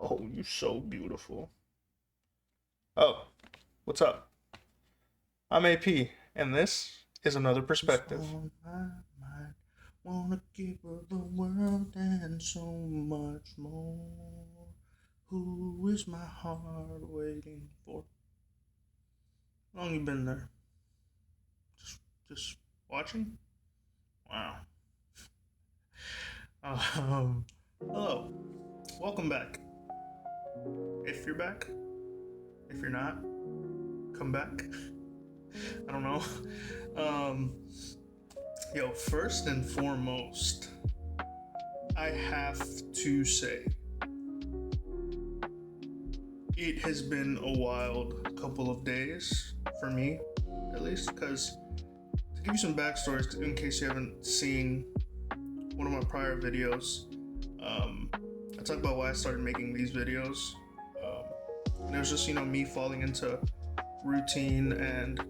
Oh, you're so beautiful. Oh, what's up? I'm AP, and this is another perspective. On my mind, wanna give her the world and so much more. Who is my heart waiting for? How long you been there? Just watching? Wow. Um, hello. Welcome back. If you're back, if you're not, come back. I don't know. Um, first and foremost, I have to say it has been a wild couple of days for me, at least, because to give you some backstories in case you haven't seen one of my prior videos, I talked about why I started making these videos. And it was just, me falling into routine, and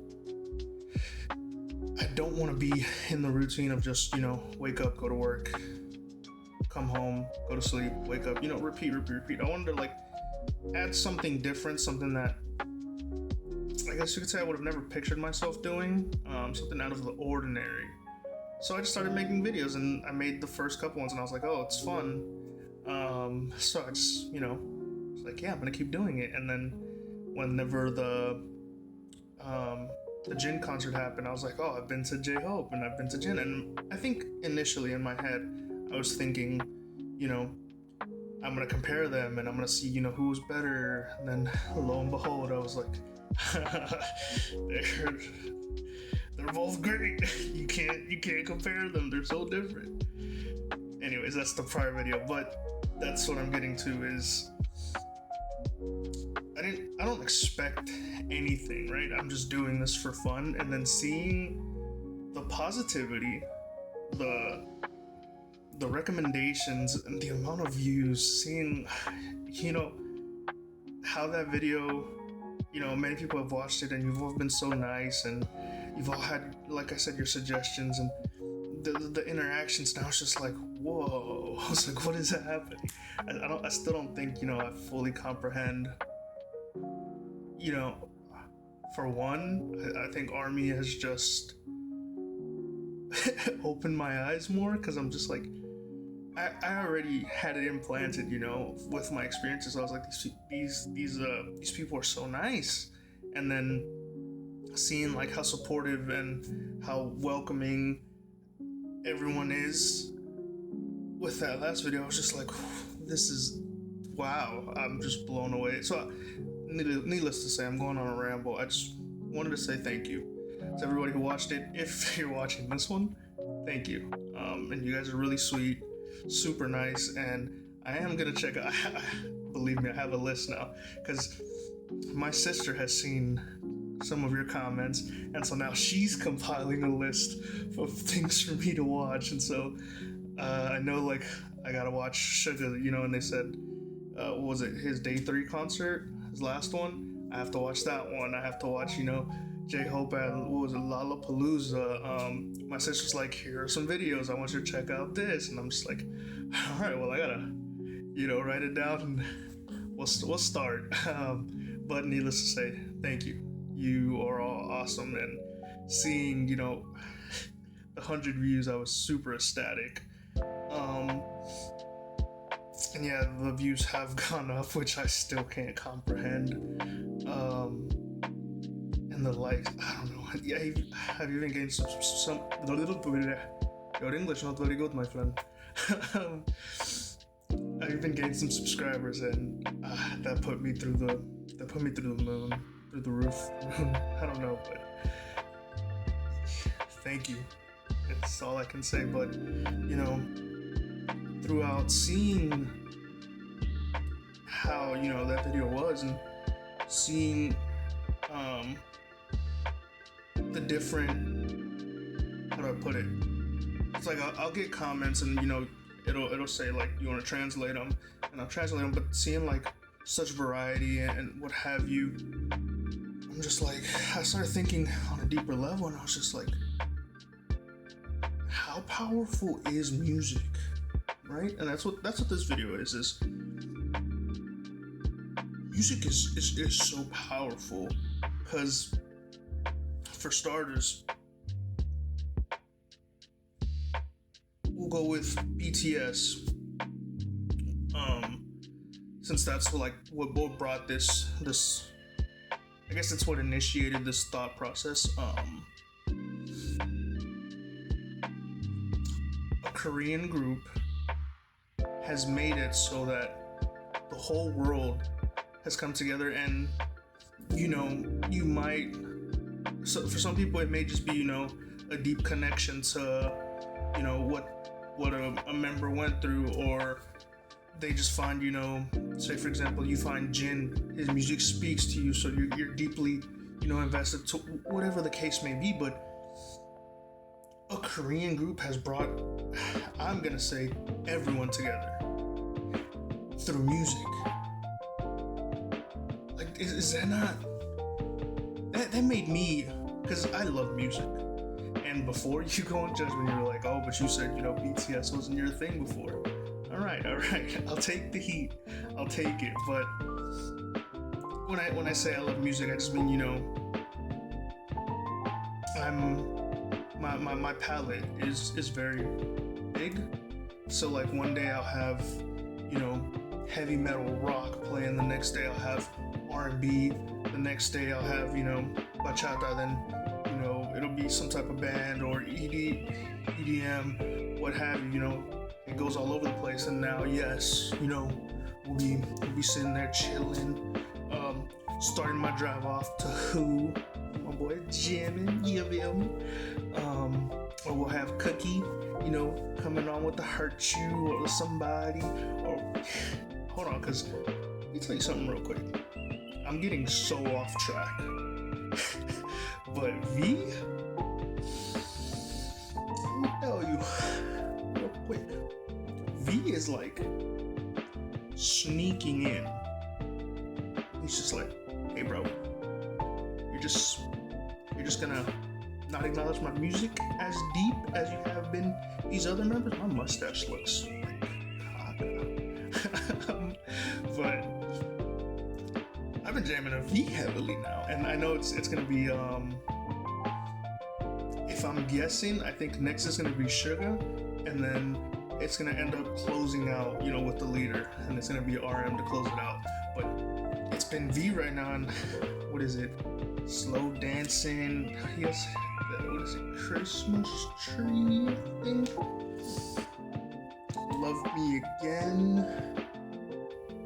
I don't want to be in the routine of just, wake up, go to work, come home, go to sleep, wake up, repeat. I wanted to add something different, something that I guess you could say I would have never pictured myself doing, something out of the ordinary. So I just started making videos, and I made the first couple ones, and I was like, oh, it's fun. So I just, was like, yeah, I'm gonna keep doing it. And then whenever the Jin concert happened, I was like, oh, I've been to J-Hope and I've been to Jin. And I think initially in my head, I was thinking, I'm gonna compare them and I'm gonna see, who's better. And then lo and behold, I was like, they're both great. You can't compare them. They're so different. Anyways, that's the prior video, but that's what I'm getting to is I don't expect anything, right? I'm just doing this for fun, and then seeing the positivity, the recommendations, and the amount of views, seeing how that video, many people have watched it, and you've all been so nice, and you've all had, like I said, your suggestions, and the interactions. Now it's just like, whoa. I was like, what is happening? I still don't think, I fully comprehend. For one, I think ARMY has just opened my eyes more, because I'm just like, I already had it implanted, with my experiences. I was like, these people are so nice, and then seeing how supportive and how welcoming everyone is with that last video, I was just like, this is wow. I'm just blown away. So, needless to say, I'm going on a ramble. I just wanted to say thank you to everybody who watched it. If you're watching this one, thank you. And you guys are really sweet, super nice, and I am gonna check out. Believe me, I have a list now, because my sister has seen some of your comments, and so now she's compiling a list of things for me to watch. And so I know I gotta watch Sugar, and they said, what was it, his day 3 concert, his last one? I have to watch that one. I have to watch, J-Hope at, what was it, Lollapalooza. My sister's like, here are some videos, I want you to check out this. And I'm just like, all right, well, I gotta, write it down, and we'll start. But needless to say, thank you. You are all awesome, and seeing, the 100 views, I was super ecstatic. And yeah, the views have gone up, which I still can't comprehend. And the likes, I don't know. Yeah, have you even gained some your English not very good, my friend. I've even gained some subscribers, and that put me through the moon, through the roof. I don't know, but thank you. It's all I can say. But throughout seeing how that video was, and seeing the different, how do I put it, it's like I'll get comments, and it'll say you want to translate them, and I'll translate them, but seeing such variety and what have you, I'm just like, I started thinking on a deeper level, and I was just like, how powerful is music, right? And that's what this video is music is so powerful, because for starters, we'll go with BTS. Since that's what brought this, I guess that's what initiated this thought process. A Korean group has made it so that the whole world has come together, and you might, so for some people it may just be a deep connection to what a member went through, or they just find, say for example, you find Jin, his music speaks to you, so you're deeply, invested to whatever the case may be. But a Korean group has brought, I'm gonna say, everyone together through music. Like, is that not, that made me, because I love music. And before you go and judge me, you're like, oh, but you said, BTS wasn't your thing before. All right, I'll take the heat, I'll take it. But when I say I love music, I just mean, my palette is very big. So like one day I'll have, heavy metal rock playing, the next day I'll have R&B, the next day I'll have, bachata, then, it'll be some type of band or EDM, what have you, it goes all over the place. And now, yes, we'll be sitting there chilling, starting my drive off to Who, my boy jamming, you feel me? Or we'll have Cookie, coming on with the Hurt You or Somebody, or hold on, because let me tell you something real quick. I'm getting so off track. But V, let me tell you real quick, V is like sneaking in. He's just like, hey bro, you're just gonna not acknowledge my music as deep as you have been these other members? My mustache looks like caca. But I've been jamming a V heavily now, and I know it's gonna be if I'm guessing, I think next is gonna be Sugar, and then it's gonna end up closing out, with the leader, and it's gonna be RM to close it out. But it's been V right now, and what is it? Slow dancing. Yes, what is it? Christmas tree, I think. Love Me Again.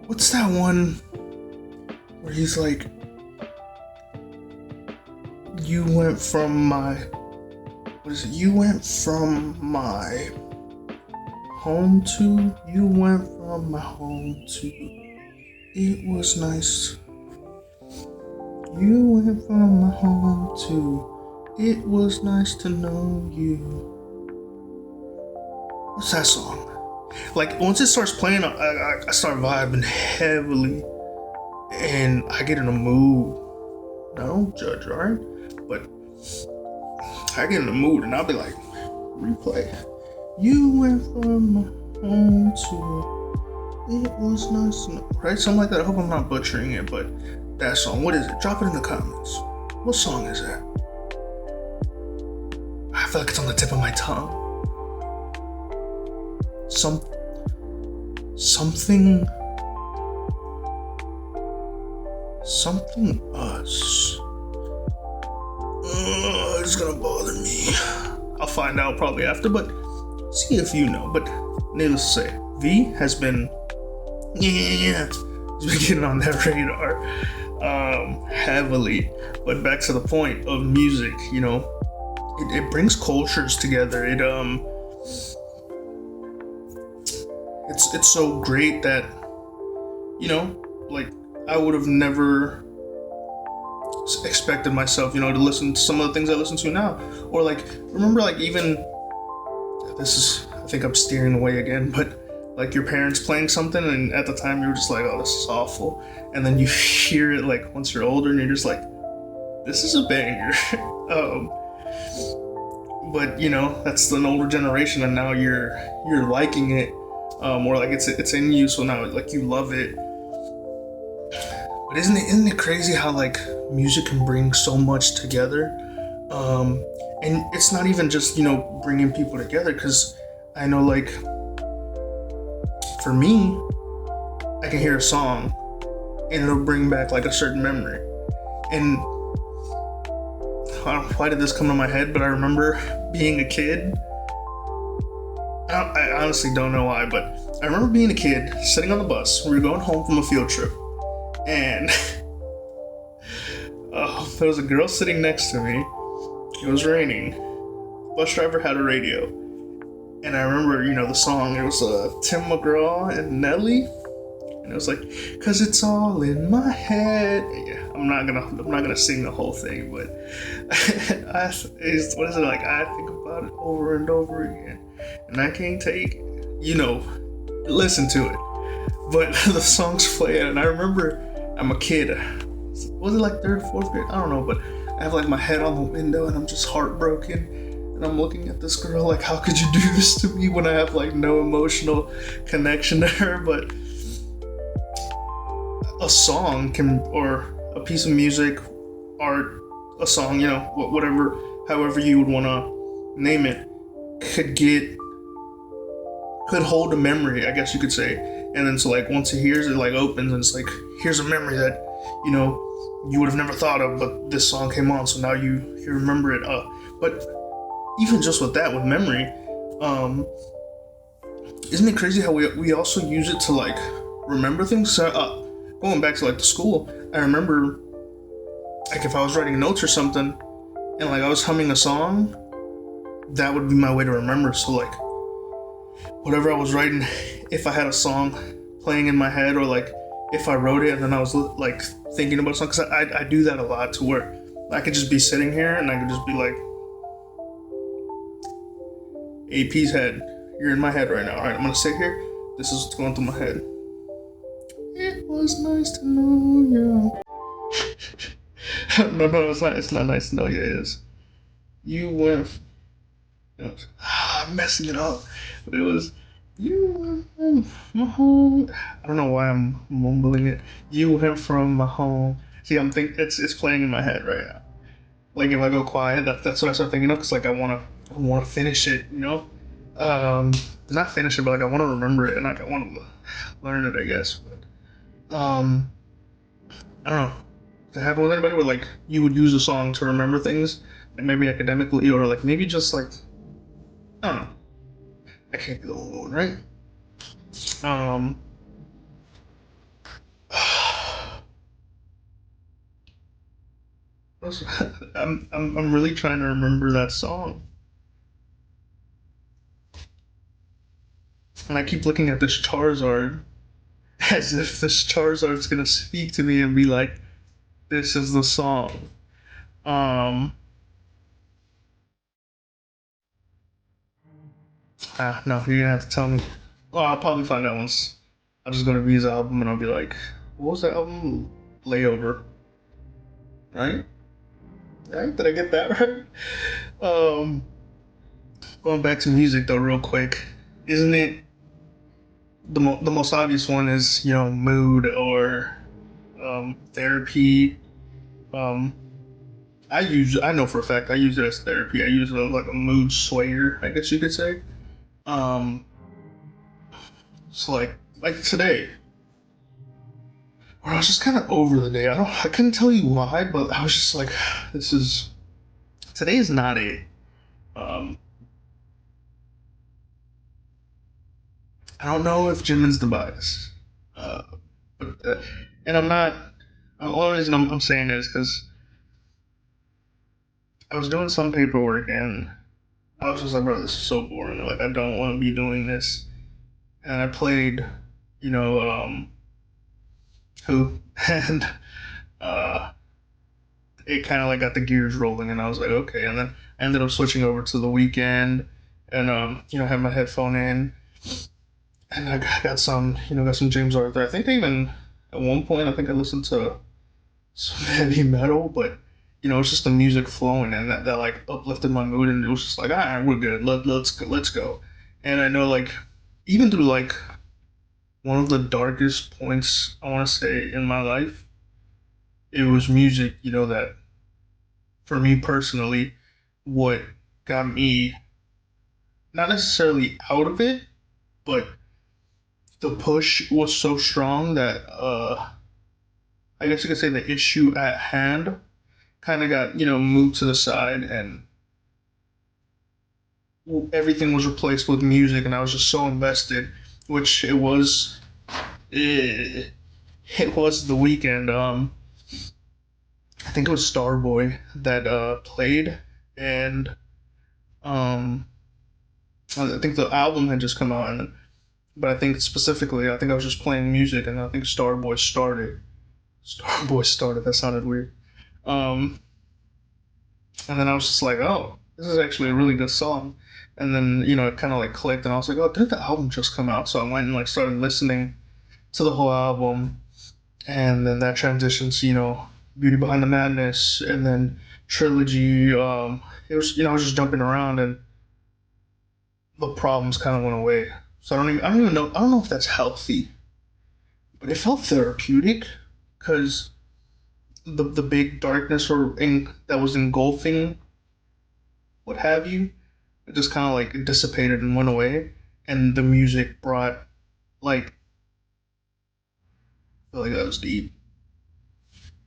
What's that one where he's like, you went from my, what is it? You went from my home to, you went from my home to, it was nice. You went from my home to, it was nice to know you. What's that song? Like, once it starts playing, I start vibing heavily, and I get in a mood. Now, don't judge, alright? But I get in the mood, and I'll be like, replay. You went from my home to, it was nice to know, right? Something like that. I hope I'm not butchering it, but that song, what is it? Drop it in the comments. What song is that? I feel like it's on the tip of my tongue. Something us. It's gonna bother me. I'll find out probably after, but see if you know. But needless to say, V has been, he's been getting on that radar heavily. But back to the point of music, it brings cultures together. It's so great that, like, I would have never expected myself, to listen to some of the things I listen to now. Or like, remember, like, even, I think I'm steering away again, but like your parents playing something, and at the time you were just like, oh, this is awful. And then you hear it like once you're older, and you're just like, this is a banger. But that's an older generation, and now you're liking it, or like it's in you, so now like you love it. But isn't it crazy how like music can bring so much together? Um, and it's not even just bringing people together, because I know like for me, I can hear a song and it'll bring back like a certain memory. And I don't know why did this come to my head, but I remember being a kid. I honestly don't know why, but I remember being a kid sitting on the bus. We were going home from a field trip, and there was a girl sitting next to me. It was raining. Bus driver had a radio, and I remember, the song. It was Tim McGraw and Nelly, and it was like, "Cause it's all in my head." Yeah, I'm not gonna sing the whole thing, but what is it like? I think about it over and over again, and I can't take, listen to it. But the song's playing, and I remember I'm a kid. Was it like third, fourth grade? I don't know, but I have like my head on the window, and I'm just heartbroken. And I'm looking at this girl like, how could you do this to me when I have like no emotional connection to her? But a song can, or a piece of music, art, a song, whatever, however you would want to name it, could hold a memory, I guess you could say. And then so like once it hears it, like opens, and it's like, here's a memory that you would have never thought of, but this song came on, so now you remember it. But even just with that, with memory, isn't it crazy how we also use it to like remember things? Going back to like the school, I remember like if I was writing notes or something, and like I was humming a song, that would be my way to remember. So like whatever I was writing, if I had a song playing in my head, or like if I wrote it and then I was like thinking about something, because I do that a lot, to where I could just be sitting here and I could just be like, AP's head, you're in my head right now. All right, I'm gonna sit here. This is what's going through my head. It was nice to know you. No, it's not. It's not nice to know you. It is. You went. I'm messing it up. But it was. You went from my home. I don't know why I'm mumbling it. You went from my home. See, it's playing in my head right now. Like if I go quiet, that's what I start thinking of. Cause like I wanna finish it. Not finish it, but like I want to remember it, and like I want to learn it, I guess. But I don't know. To happen with anybody where like you would use a song to remember things, like maybe academically, or like maybe just like, I don't know. I can't be the only one, right? Um, I'm really trying to remember that song, and I keep looking at this Charizard as if this Charizard's gonna speak to me and be like, "This is the song." Um, no, you're gonna have to tell me. Well, I'll probably find out once. I'll just go to V's album and I'll be like, what was that album? Layover. Right? Right? Did I get that right? Um, Going back to music though, real quick. Isn't it the most obvious one is, mood, or therapy. Um, I know for a fact I use it as therapy. I use it as like a mood swayer, I guess you could say. Um, so like today, where I was just kind of over the day. I couldn't tell you why, but I was just like, this is today is not a um. I don't know if Jimin's the bias, uh, but and I'm not. The only reason I'm saying this because I was doing some paperwork and I was just like, bro, this is so boring. Like, I don't want to be doing this. And I played, you know, who, and uh, it kind of like got the gears rolling, and I was like, okay. And then I ended up switching over to the weekend, and had my headphone in, and I got some James Arthur. I think they even at one point I think I listened to some heavy metal, but it's just the music flowing, and that like uplifted my mood, and it was just like, all right, we're good. Let's go. And I know like even through like one of the darkest points I want to say in my life, it was music, you know, that for me personally, what got me not necessarily out of it, but the push was so strong that I guess you could say the issue at hand kind of got, you know, moved to the side, and everything was replaced with music, and I was just so invested, which it was the weekend. I think it was Starboy that played, and um I think the album had just come out, and but I think specifically, I think I was just playing music, and I think Starboy started. Starboy started. That sounded weird. Um, and then I was just like, oh, this is actually a really good song. And then you know it kind of like clicked, and I was like, oh, did the album just come out? So I went and like started listening to the whole album, and then that transitions, you know, Beauty Behind the Madness, and then Trilogy. It was, you know, I was just jumping around, and the problems kind of went away. So I don't even know, I don't know if that's healthy, but it felt therapeutic because the big darkness that was engulfing what have you, it just kind of like dissipated and went away, and the music brought like, I feel like that was deep.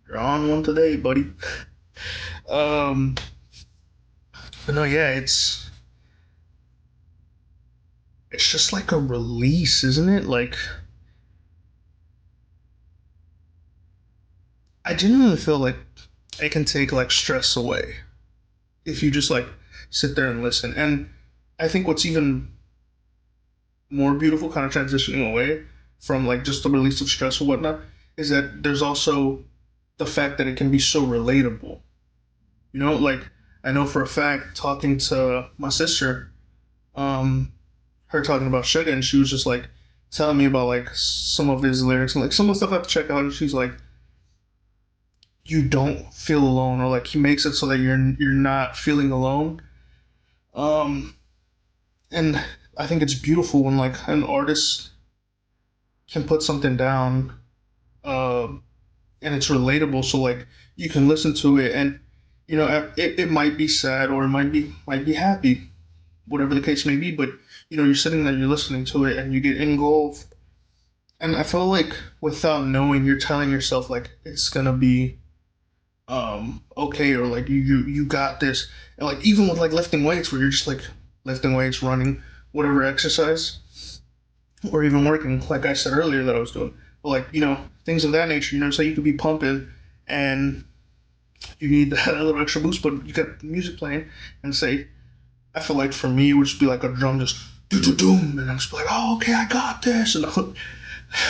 You're on one today, buddy. um, but no, yeah, it's just like a release, isn't it? Like I genuinely feel like it can take like stress away if you just like sit there and listen. And I think what's even more beautiful, kind of transitioning away from like just the release of stress or whatnot, is that there's also the fact that it can be so relatable. You know, like I know for a fact talking to my sister, um, her talking about Sugar, and she was just like telling me about like some of his lyrics and like some of the stuff I have to check out, and she's like, you don't feel alone, or like he makes it so that you're not feeling alone. Um, and I think it's beautiful when like an artist can put something down, uh, and it's relatable, so like you can listen to it, and you know it might be sad or it might be happy, whatever the case may be, but you know you're sitting there, you're listening to it, and you get engulfed. And I feel like without knowing, you're telling yourself like it's gonna be okay, or like you got this. And like even with like lifting weights, where you're just like lifting weights, running, whatever exercise, or even working, like I said earlier that I was doing, but like you know things of that nature, you know, so you could be pumping and you need that little extra boost, but you got music playing, and say, I feel like for me it would just be like a drum just do do doom, and I'm just like, oh okay, I got this, and I'll,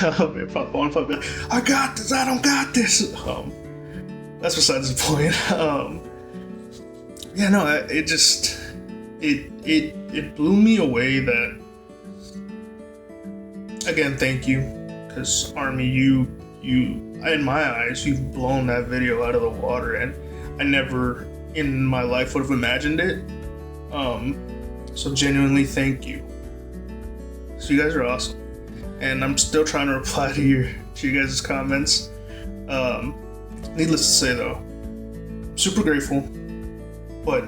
I got this, I don't got this. That's besides the point. Yeah, no, it just it blew me away that, again, thank you, because Army, you in my eyes, you've blown that video out of the water, and I never in my life would have imagined it. So genuinely, thank you. So you guys are awesome, and I'm still trying to reply to you guys' comments. Needless to say, though, I'm super grateful, but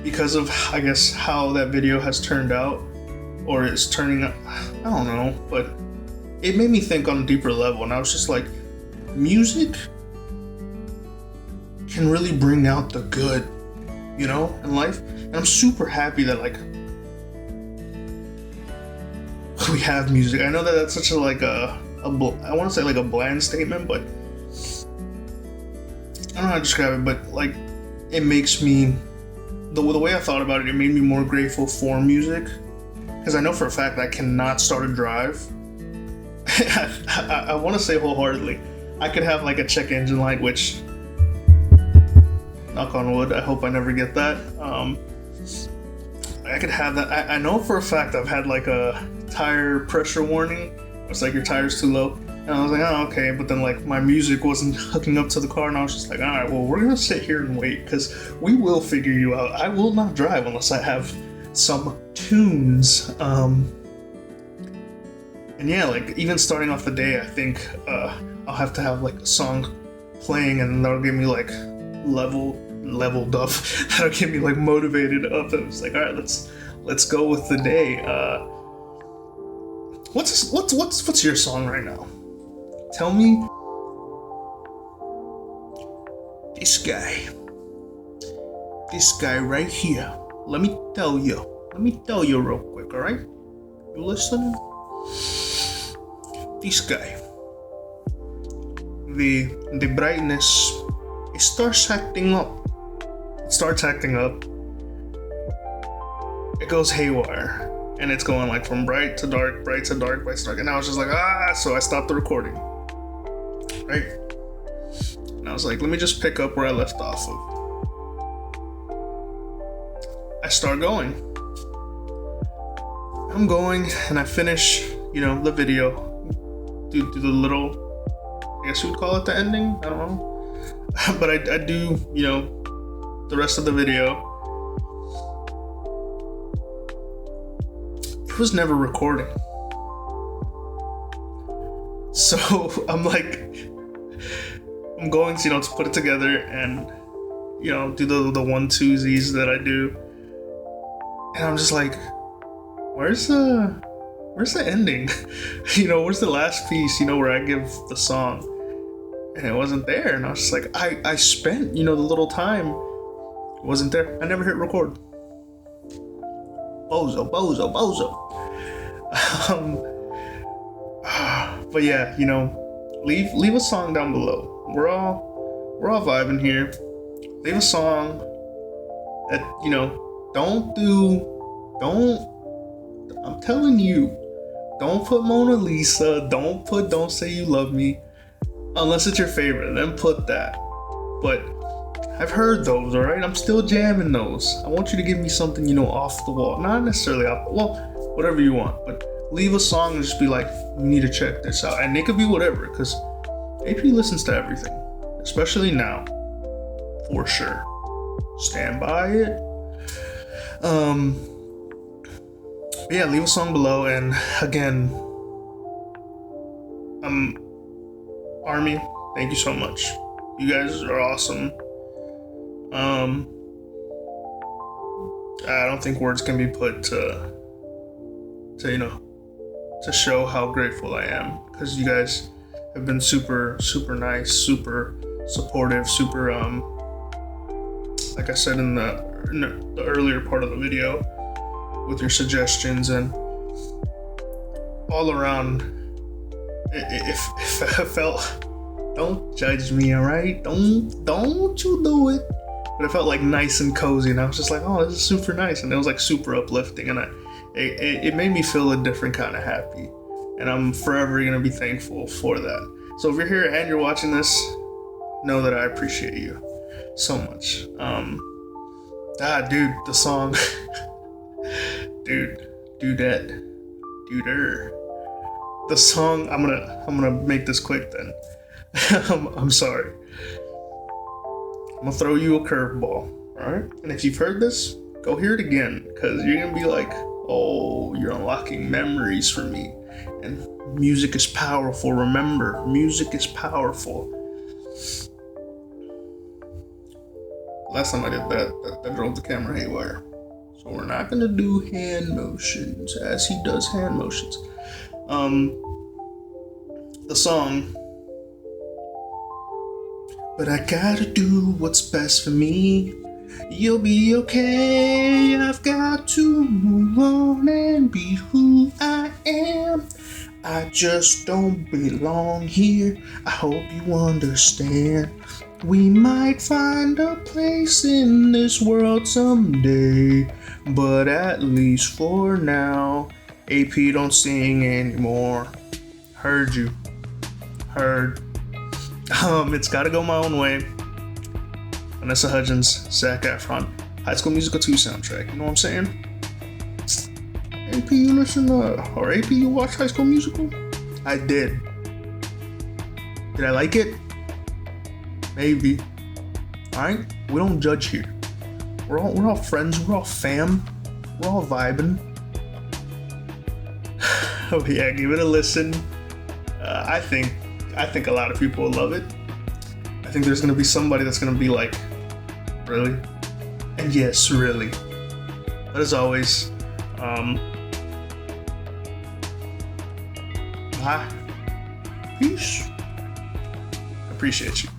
because of, I guess, how that video has turned out, or is turning out, I don't know, but it made me think on a deeper level, and I was just like, music can really bring out the good, you know, in life, and I'm super happy that like we have music. I know that that's such a like I want to say like a bland statement, but I don't know how to describe it, but like it makes me, the way I thought about it, it made me more grateful for music, because I know for a fact I cannot start a drive. I want to say wholeheartedly, I could have like a check engine light, which, knock on wood, I hope I never get that. I could have that. I know for a fact I've had like a tire pressure warning. It's like your tire's too low. And I was like, oh, okay. But then like my music wasn't hooking up to the car, and I was just like, all right, well, we're gonna sit here and wait, because we will figure you out. I will not drive unless I have some tunes. And yeah, like even starting off the day, I think I'll have to have like a song playing, and that'll get me like leveled up. That'll get me like motivated up. And it's like, all right, let's go with the day. What's your song right now? Tell me. This guy right here. Let me tell you real quick, all right? You listening? This guy. The brightness, it starts acting up. It goes haywire, and it's going like from bright to dark, bright to dark, bright to dark. And I was just like, so I stopped the recording, right? And I was like, let me just pick up where I left off of. I start going. I'm going, and I finish, the video. Do the little, I guess you would call it the ending. I don't know. But I do, the rest of the video. It was never recording. So I'm like, I'm going to, to put it together and, do the 1-2s that I do. And I'm just like, where's the ending? Where's the last piece, where I give the song? And it wasn't there. And I was just like, I spent, the little time. It wasn't there. I never hit record. Bozo. But yeah, leave a song down below. We're all vibing here. Leave a song that, I'm telling you, don't put Mona Lisa, don't Say You Love Me, unless it's your favorite, then put that. But I've heard those, all right? I'm still jamming those. I want you to give me something, off the wall. Not necessarily off the wall, whatever you want, but leave a song and just be like, you need to check this out. And it could be whatever, because AP listens to everything, especially now, for sure. Stand by it. Yeah, leave a song below, and again, ARMY, thank you so much. You guys are awesome. I don't think words can be put to show how grateful I am, because you guys have been super, super nice, super supportive, super, like I said in the earlier part of the video, with your suggestions, and all around, it felt, don't judge me, all right? Don't you do it. But it felt like nice and cozy, and I was just like, oh, this is super nice, and it was like super uplifting, and it made me feel a different kind of happy, and I'm forever gonna be thankful for that. So if you're here and you're watching this, know that I appreciate you so much. Dude, the song. Duder. The song, I'm gonna make this quick then. I'm sorry. I'm gonna throw you a curveball, alright? And if you've heard this, go hear it again, because you're gonna be like, oh, you're unlocking memories for me. And music is powerful, remember, music is powerful. Last time I did that drove the camera haywire. So we're not gonna do hand motions, as he does hand motions. The song, but I gotta do what's best for me. You'll be okay. I've got to move on and be who I am. I just don't belong here. I hope you understand. We might find a place in this world someday, but at least for now, AP don't sing anymore. Heard you. Heard. It's Gotta Go My Own Way. Vanessa Hudgens, Zac Efron, High School Musical 2 soundtrack. You know what I'm saying? AP, you listen to, or AP, you watch High School Musical? I did. Did I like it? Maybe. Alright? We don't judge here. We're all friends, we're all fam, we're all vibing. Oh yeah, give it a listen. I think a lot of people will love it. I think there's gonna be somebody that's gonna be like, really? And yes, really. But as always, bye. Peace. Appreciate you.